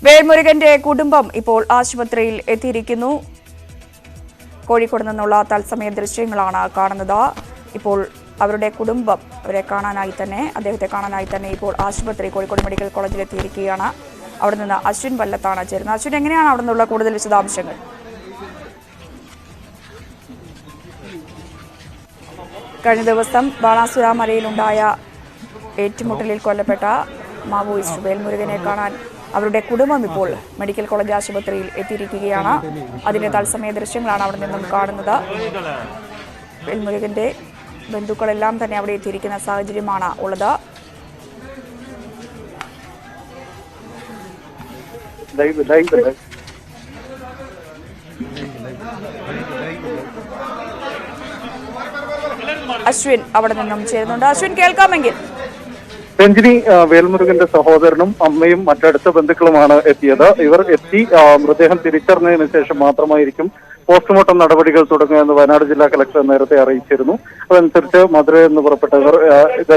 വേൽമുരുകന്റെ കുടുംബം ഇപ്പോൾ ആശുപത്രിയിൽ എത്തിയിരിക്കുന്നു. കോഴിക്കോട് നിന്നുള്ള തത്സമയ ദൃശ്യങ്ങളാണ് കാണുന്നത്. ഇപ്പോൾ അവരുടെ കുടുംബം അദ്ദേഹത്തെ കാണാനായി തന്നെ ഇപ്പോൾ ആശുപത്രി കോഴിക്കോട് മെഡിക്കൽ കോളേജിൽ എത്തിയിരിക്കുകയാണ്. അവിടെ നിന്ന് അശ്വിൻ വല്ലത്താണ് ചേരുന്നത്. അശ്വിൻ, എങ്ങനെയാണ് അവിടെ നിന്നുള്ള കൂടുതൽ വിശദാംശങ്ങൾ? കഴിഞ്ഞ ദിവസം ബാണാസുര മലയിലുണ്ടായ ഏറ്റുമുട്ടലിൽ കൊല്ലപ്പെട്ട മാവോയിസ്റ്റ് വേൽമുരുകനെ കാണാൻ അവരുടെ കുടുംബം ഇപ്പോൾ മെഡിക്കൽ കോളേജ് ആശുപത്രിയിൽ എത്തിയിരിക്കുകയാണ്. അതിന്റെ തത്സമയ ദൃശ്യങ്ങളാണ് അവിടെ നിന്നും കാണുന്നത്. വേൽമുരുകന്റെ ബന്ധുക്കളെല്ലാം തന്നെ അവിടെ എത്തിയിരിക്കുന്ന സാഹചര്യമാണ് ഉള്ളത്. അശ്വിൻ അവിടെ നിന്നും ചേരുന്നുണ്ട്. അശ്വിൻ, കേൾക്കാമെങ്കിൽ? രഞ്ജിനി, വേൽമുരുകന്റെ സഹോദരനും അമ്മയും മറ്റടുത്ത ബന്ധുക്കളുമാണ് എത്തിയത്. ഇവർ എത്തി മൃതദേഹം തിരിച്ചറിഞ്ഞതിന് ശേഷം മാത്രമായിരിക്കും പോസ്റ്റ്മോർട്ടം നടപടികൾ തുടങ്ങുക എന്ന് വയനാട് ജില്ലാ കളക്ടർ നേരത്തെ അറിയിച്ചിരുന്നു. അതനുസരിച്ച് മധുരയിൽ നിന്ന് പുറപ്പെട്ടവർ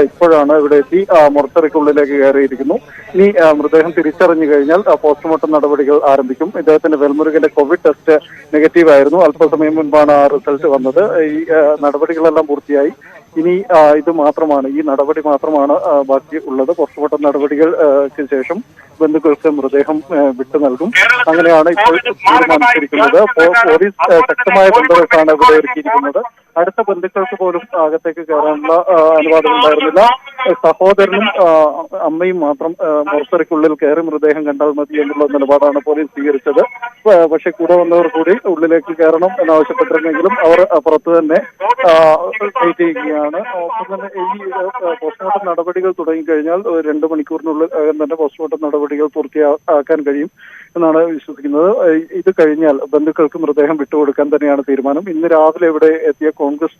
ഇപ്പോഴാണ് ഇവിടെ എത്തി മൊർച്ചറിക്കുള്ളിലേക്ക് കയറിയിരിക്കുന്നു. ഇനി മൃതദേഹം തിരിച്ചറിഞ്ഞു കഴിഞ്ഞാൽ പോസ്റ്റ്മോർട്ടം നടപടികൾ ആരംഭിക്കും. ഇദ്ദേഹത്തിന്റെ വേൽമുരുകന്റെ കോവിഡ് ടെസ്റ്റ് നെഗറ്റീവ് ആയിരുന്നു. അല്പസമയം മുൻപാണ് ആ റിസൾട്ട് വന്നത്. ഈ നടപടികളെല്ലാം പൂർത്തിയായി. ഇനി ഈ നടപടി മാത്രമാണ് ബാക്കി ഉള്ളത്. പോസ്റ്റ്മോർട്ടം നടപടികൾക്ക് ശേഷം ബന്ധുക്കൾക്ക് മൃതദേഹം വിട്ടു നൽകും. അങ്ങനെയാണ് ഇപ്പോൾ തീരുമാനിച്ചിരിക്കുന്നത്. പോലീസ് ശക്തമായ ബന്ധുക്കൾക്കാണ് ഇവിടെ ഒരുക്കിയിരിക്കുന്നത്. അടുത്ത ബന്ധുക്കൾക്ക് പോലും അകത്തേക്ക് കയറാനുള്ള അനുവാദം ഉണ്ടായിരുന്നില്ല. സഹോദരനും അമ്മയും മാത്രം മോർച്ചറിക്കുള്ളിൽ കയറി മൃതദേഹം കണ്ടാൽ മതി എന്നുള്ള നിലപാടാണ് പോലീസ് സ്വീകരിച്ചത്. പക്ഷെ കൂടെ വന്നവർ കൂടി ഉള്ളിലേക്ക് കയറണം എന്നാവശ്യപ്പെട്ടിരുന്നെങ്കിലും അവർ പുറത്തു തന്നെ വെയിറ്റ് ചെയ്യുകയാണ്. ഒപ്പം തന്നെ ഈ പോസ്റ്റ്മോർട്ടം നടപടികൾ തുടങ്ങിക്കഴിഞ്ഞാൽ 2 മണിക്കൂറിനുള്ളിൽ തന്നെ പോസ്റ്റ്മോർട്ടം നടപടികൾ പൂർത്തിയാക്കാൻ കഴിയും എന്നാണ് വിശ്വസിക്കുന്നത്. ഇത് കഴിഞ്ഞാൽ ബന്ധുക്കൾക്ക് മൃതദേഹം വിട്ടുകൊടുക്കാൻ തന്നെയാണ് തീരുമാനം. ഇന്ന് രാവിലെ ഇവിടെ എത്തിയ കോൺഗ്രസ്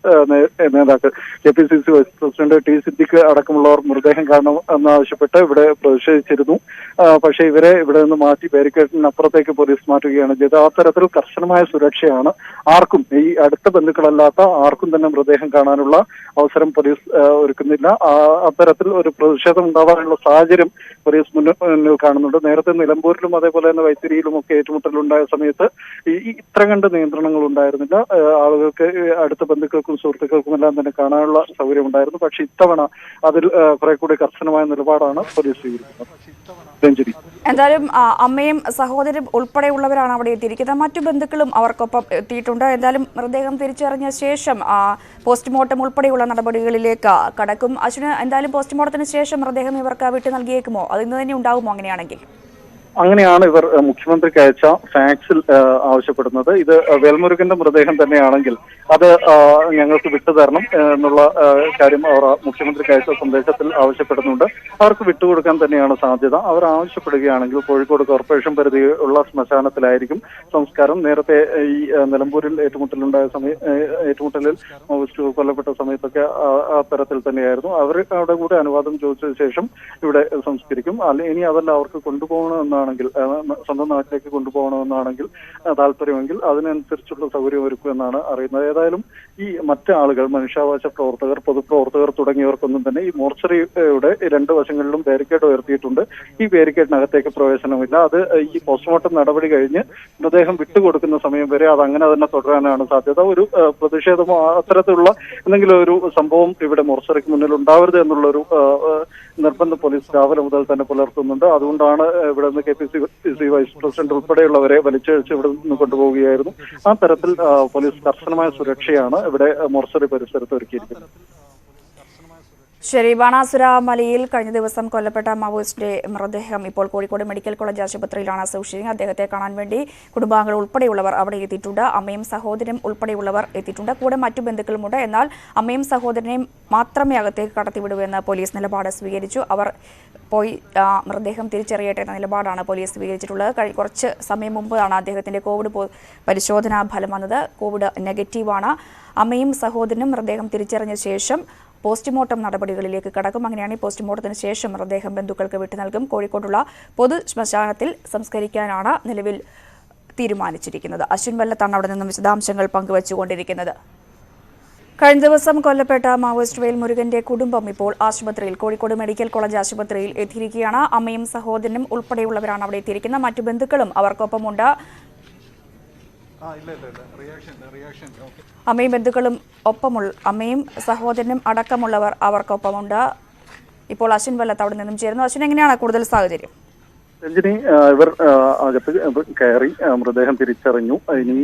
നേതാക്കൾ, KPCC vice president T Siddique അടക്കമുള്ളവർ മൃതദേഹം കാണണം എന്നാവശ്യപ്പെട്ട് ഇവിടെ പ്രതിഷേധിച്ചിരുന്നു. പക്ഷേ ഇവരെ ഇവിടെ നിന്ന് മാറ്റി ബാരിക്കേഡിന് അപ്പുറത്തേക്ക് പോലീസ് മാറ്റുകയാണ് ചെയ്തത്. ആ തരത്തിൽ കർശനമായ സുരക്ഷയാണ്. ആർക്കും, ഈ അടുത്ത ബന്ധുക്കളല്ലാത്ത ആർക്കും തന്നെ മൃതദേഹം കാണാനുള്ള അവസരം പോലീസ് ഒരുക്കുന്നില്ല. അത്തരത്തിൽ ഒരു പ്രതിഷേധം ഉണ്ടാവാനുള്ള സാഹചര്യം പോലീസ് മുന്നിൽ കാണുന്നുണ്ട്. നേരത്തെ നിലമ്പൂരിലും അതേപോലെ തന്നെ വൈത്തിരിയിലും ഒക്കെ ഏറ്റുമുട്ടലുണ്ടായ സമയത്ത് ഇത്ര കണ്ട് നിയന്ത്രണങ്ങൾ ഉണ്ടായിരുന്നില്ല. ആളുകൾക്ക്, അടുത്ത ബന്ധുക്കൾക്കും സുഹൃത്തുക്കൾക്കും എല്ലാം തന്നെ കാണാനുള്ള സൗകര്യം ഉണ്ടായിരുന്നു. പക്ഷെ ഇത്തവണ അതിൽ കുറെ കൂടി കർശനമായ നിലപാടാണ് പോലീസ് സ്വീകരിക്കുന്നത്. എന്തായാലും അമ്മയും സഹോദരനും ഉൾപ്പെടെയുള്ളവരാണ് അവിടെ എത്തിയിരിക്കുന്നത്. മറ്റു ബന്ധുക്കളും അവർക്കൊപ്പം എത്തിയിട്ടുണ്ട്. എന്തായാലും മൃതദേഹം തിരിച്ചറിഞ്ഞ ശേഷം പോസ്റ്റ്മോർട്ടം ഉൾപ്പെടെയുള്ള നടപടികളിലേക്ക് കടക്കും. അശ്വിന്, എന്തായാലും പോസ്റ്റ്മോർട്ടത്തിന് ശേഷം മൃതദേഹം ഇവർക്ക് വിട്ടു നൽകിയേക്കുമോ? അത് ഇന്ന് തന്നെ ഉണ്ടാകുമോ? അങ്ങനെയാണ് ഇവർ മുഖ്യമന്ത്രിക്ക് അയച്ച ഫാക്സിൽ ആവശ്യപ്പെടുന്നത്. ഇത് വേൽമുരുകന്റെ മൃതദേഹം തന്നെയാണെങ്കിൽ അത് ഞങ്ങൾക്ക് വിട്ടുതരണം എന്നുള്ള കാര്യം അവർ മുഖ്യമന്ത്രിക്ക് അയച്ച സന്ദേശത്തിൽ ആവശ്യപ്പെടുന്നുണ്ട്. അവർക്ക് വിട്ടുകൊടുക്കാൻ തന്നെയാണ് സാധ്യത. അവർ ആവശ്യപ്പെടുകയാണെങ്കിൽ കോഴിക്കോട് കോർപ്പറേഷൻ പരിധിയുള്ള ശ്മശാനത്തിലായിരിക്കും സംസ്കാരം. നേരത്തെ ഈ നിലമ്പൂരിൽ ഏറ്റുമുട്ടലിൽ കൊല്ലപ്പെട്ട സമയത്തൊക്കെ ആ തരത്തിൽ തന്നെയായിരുന്നു. അവർ അവിടെ കൂടെ അനുവാദം ചോദിച്ചതിന് ശേഷം ഇവിടെ സംസ്കരിക്കും. ഇനി അതല്ല, അവർക്ക് കൊണ്ടുപോകണമെന്നാണെങ്കിൽ, സ്വന്തം നാട്ടിലേക്ക് കൊണ്ടുപോകണമെന്നാണെങ്കിൽ താല്പര്യമെങ്കിൽ അതിനനുസരിച്ചുള്ള സൗകര്യം ഒരുക്കുമെന്നാണ് അറിയുന്നത്. ഏതായാലും ഈ മറ്റാളുകൾ, മനുഷ്യാവകാശ പ്രവർത്തകർ, പൊതുപ്രവർത്തകർ തുടങ്ങിയവർക്കൊന്നും തന്നെ ഈ മോർച്ചറിയുടെ 2 വശങ്ങളിലും ബാരിക്കേഡ് ഉയർത്തിയിട്ടുണ്ട്. ഈ ബാരിക്കേഡിനകത്തേക്ക് പ്രവേശനമില്ല. അത് ഈ പോസ്റ്റ്മോർട്ടം നടപടി കഴിഞ്ഞ് മൃതദേഹം വിട്ടുകൊടുക്കുന്ന സമയം വരെ അത് അങ്ങനെ തന്നെ തുടരാനാണ് സാധ്യത. ഒരു പ്രതിഷേധമോ അത്തരത്തിലുള്ള എന്തെങ്കിലും ഒരു സംഭവം ഇവിടെ മോർച്ചറിക്ക് മുന്നിൽ ഉണ്ടാവരുത് എന്നുള്ളൊരു നിർബന്ധം പോലീസ് രാവിലെ മുതൽ തന്നെ പുലർത്തുന്നുണ്ട്. അതുകൊണ്ടാണ് ഇവിടെ നിന്ന് KPCC വൈസ് പ്രസിഡന്റ് ഉൾപ്പെടെയുള്ളവരെ വലിച്ചഴിച്ച് ഇവിടെ നിന്ന് കൊണ്ടുപോവുകയായിരുന്നു. ആ തരത്തിൽ പോലീസ് കർശനമായ സുരക്ഷയാണ് ഇവിടെ മോർച്ചറി പരിസരത്ത് ഒരുക്കിയിരിക്കുന്നത്. ശരി, ബാണാസുര മലയിൽ കഴിഞ്ഞ ദിവസം കൊല്ലപ്പെട്ട മാവോയിസ്റ്റിന്റെ മൃതദേഹം ഇപ്പോൾ കോഴിക്കോട് മെഡിക്കൽ കോളേജ് ആശുപത്രിയിലാണ് സൂക്ഷിക്കുന്നത്. അദ്ദേഹത്തെ കാണാൻ വേണ്ടി കുടുംബാംഗങ്ങൾ ഉൾപ്പെടെയുള്ളവർ അവിടെ എത്തിയിട്ടുണ്ട്. അമ്മയും സഹോദരനും ഉൾപ്പെടെയുള്ളവർ എത്തിയിട്ടുണ്ട്. കൂടെ മറ്റു ബന്ധുക്കളുമുണ്ട്. എന്നാൽ അമ്മയും സഹോദരനെയും മാത്രമേ അകത്തേക്ക് കടത്തിവിടൂ എന്ന് പോലീസ് നിലപാട് സ്വീകരിച്ചു. അവർ പോയി മൃതദേഹം തിരിച്ചറിയട്ടെ എന്ന നിലപാടാണ് പോലീസ് സ്വീകരിച്ചിട്ടുള്ളത്. കുറച്ച് സമയം മുമ്പാണ് അദ്ദേഹത്തിന്റെ കോവിഡ് പരിശോധനാ ഫലം വന്നത്. കോവിഡ് നെഗറ്റീവാണ്. അമ്മയും സഹോദരനും മൃതദേഹം തിരിച്ചറിഞ്ഞ ശേഷം പോസ്റ്റ്മോർട്ടം നടപടികളിലേക്ക് കടക്കും. അങ്ങനെയാണ് പോസ്റ്റ്മോർട്ടത്തിന് ശേഷം മൃതദേഹം ബന്ധുക്കൾക്ക് വിട്ടു നൽകും. കോഴിക്കോടുള്ള പൊതു ശ്മശാനത്തിൽ സംസ്കരിക്കാനാണ് നിലവിൽ തീരുമാനിച്ചിരിക്കുന്നത്. അശ്വിൻ വല്ലത്താണ് അവിടെ നിന്നും വിശദാംശങ്ങൾ പങ്കുവച്ചുകൊണ്ടിരിക്കുന്നത്. കഴിഞ്ഞ ദിവസം കൊല്ലപ്പെട്ട മാവോയിസ്റ്റ് വേൽമുരുകന്റെ കുടുംബം ഇപ്പോൾ ആശുപത്രിയിൽ കോഴിക്കോട് മെഡിക്കൽ കോളേജ് ആശുപത്രിയിൽ എത്തിയിരിക്കുകയാണ്. അമ്മയും സഹോദരനും ഉൾപ്പെടെയുള്ളവരാണ് അവിടെ എത്തിയിരിക്കുന്നത്. മറ്റു ബന്ധുക്കളും അവർക്കൊപ്പമുണ്ട്. അമ്മയും സഹോദരനും അടക്കമുള്ളവർ അവർക്കൊപ്പമുണ്ട്. ഇപ്പോൾ അശ്വിൻ വല്ലത്ത് അവിടെ നിന്നും ചേരുന്നു. അശ്വിൻ, എങ്ങനെയാണ് കൂടുതൽ സാഹചര്യം? രഞ്ജിനി, ഇവർ അകത്ത് കയറി മൃതദേഹം തിരിച്ചറിഞ്ഞു. ഇനി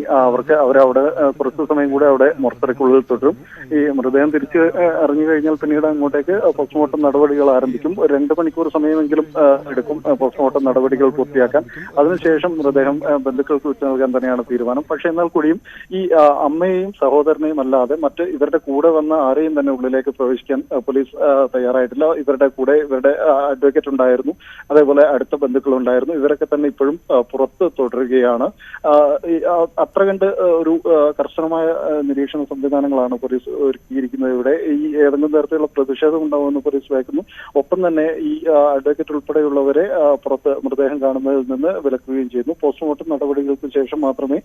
അവരവിടെ കുറച്ചു സമയം കൂടെ അവിടെ മോർച്ചറിക്കുള്ളിൽ തുടരും. ഈ മൃതദേഹം തിരിച്ച് അറിഞ്ഞു കഴിഞ്ഞാൽ പിന്നീട് അങ്ങോട്ടേക്ക് പോസ്റ്റ്മോർട്ടം നടപടികൾ ആരംഭിക്കും. 2 മണിക്കൂർ സമയമെങ്കിലും എടുക്കും പോസ്റ്റ്മോർട്ടം നടപടികൾ പൂർത്തിയാക്കാൻ. അതിനുശേഷം മൃതദേഹം ബന്ധുക്കൾക്ക് വിട്ടു നൽകാൻ തന്നെയാണ് തീരുമാനം. പക്ഷെ എന്നാൽ കൂടിയും ഈ അമ്മയെയും സഹോദരനെയും അല്ലാതെ മറ്റ് ഇവരുടെ കൂടെ വന്ന ആരെയും തന്നെ ഉള്ളിലേക്ക് പ്രവേശിക്കാൻ പോലീസ് തയ്യാറായിട്ടില്ല. ഇവരുടെ കൂടെ ഇവരുടെ അഡ്വക്കേറ്റ് ഉണ്ടായിരുന്നു, അതേപോലെ അടുത്ത ബന്ധുക്കൾ ഉണ്ടായിരുന്നു. ഇവരൊക്കെ തന്നെ ഇപ്പോഴും പുറത്ത് തുടരുകയാണ്. അത്ര കണ്ട് ഒരു കർശനമായ നിരീക്ഷണ സംവിധാനങ്ങളാണ് പോലീസ് ഒരുക്കിയിരിക്കുന്നത്. ഇവിടെ ഈ ഏതെങ്കിലും തരത്തിലുള്ള പ്രതിഷേധം ഉണ്ടാവുമെന്ന് പോലീസ് ഭയക്കുന്നു. ഒപ്പം തന്നെ ഈ അഡ്വക്കേറ്റ് ഉൾപ്പെടെയുള്ളവരെ പുറത്ത് മൃതദേഹം കാണുന്നതിൽ നിന്ന് വിലക്കുകയും ചെയ്യുന്നു. പോസ്റ്റ്മോർട്ടം നടപടികൾക്ക് ശേഷം മാത്രമേ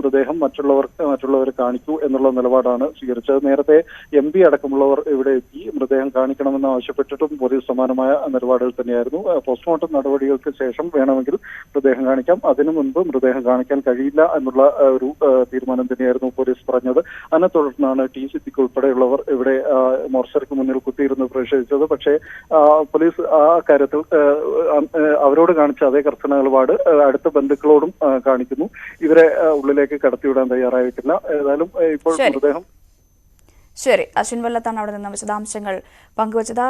മൃതദേഹം മറ്റുള്ളവരെ കാണിക്കൂ എന്നുള്ള നിലപാടാണ് സ്വീകരിച്ചത്. നേരത്തെ MP അടക്കമുള്ളവർ ഇവിടെ എത്തി മൃതദേഹം കാണിക്കണമെന്ന് ആവശ്യപ്പെട്ടിട്ടും പോലീസ് സമാനമായ നിലപാടുകൾ തന്നെയായിരുന്നു. പോസ്റ്റ്മോർട്ടം നടപടികൾക്ക് ശേഷം വേണമെങ്കിൽ മൃതദേഹം കാണിക്കാം, അതിനു മുൻപ് മൃതദേഹം കാണിക്കാൻ കഴിയില്ല എന്നുള്ള ഒരു തീരുമാനം തന്നെയായിരുന്നു പോലീസ് പറഞ്ഞത്. അതിനെ തുടർന്നാണ് സിദ്ദിഖ് ഉൾപ്പെടെയുള്ളവർ ഇവിടെ മോർച്ചറിക്ക് മുന്നിൽ കുത്തിയിരുന്ന് പ്രതിഷേധിച്ചത്. പക്ഷേ പോലീസ് ആ കാര്യത്തിൽ അവരോട് കാണിച്ച അതേ കർശന നിലപാട് അടുത്ത ബന്ധുക്കളോടും കാണിക്കുന്നു. ഇവരെ ഉള്ളിലേക്ക് കടത്തിവിടാൻ തയ്യാറായിട്ടില്ല. ഏതായാലും ഇപ്പോൾ മൃതദേഹം ശരി, അശ്വിൻ വല്ലത്താണ് അവിടെ നിന്ന് വിശദാംശങ്ങൾ പങ്കുവച്ചത്.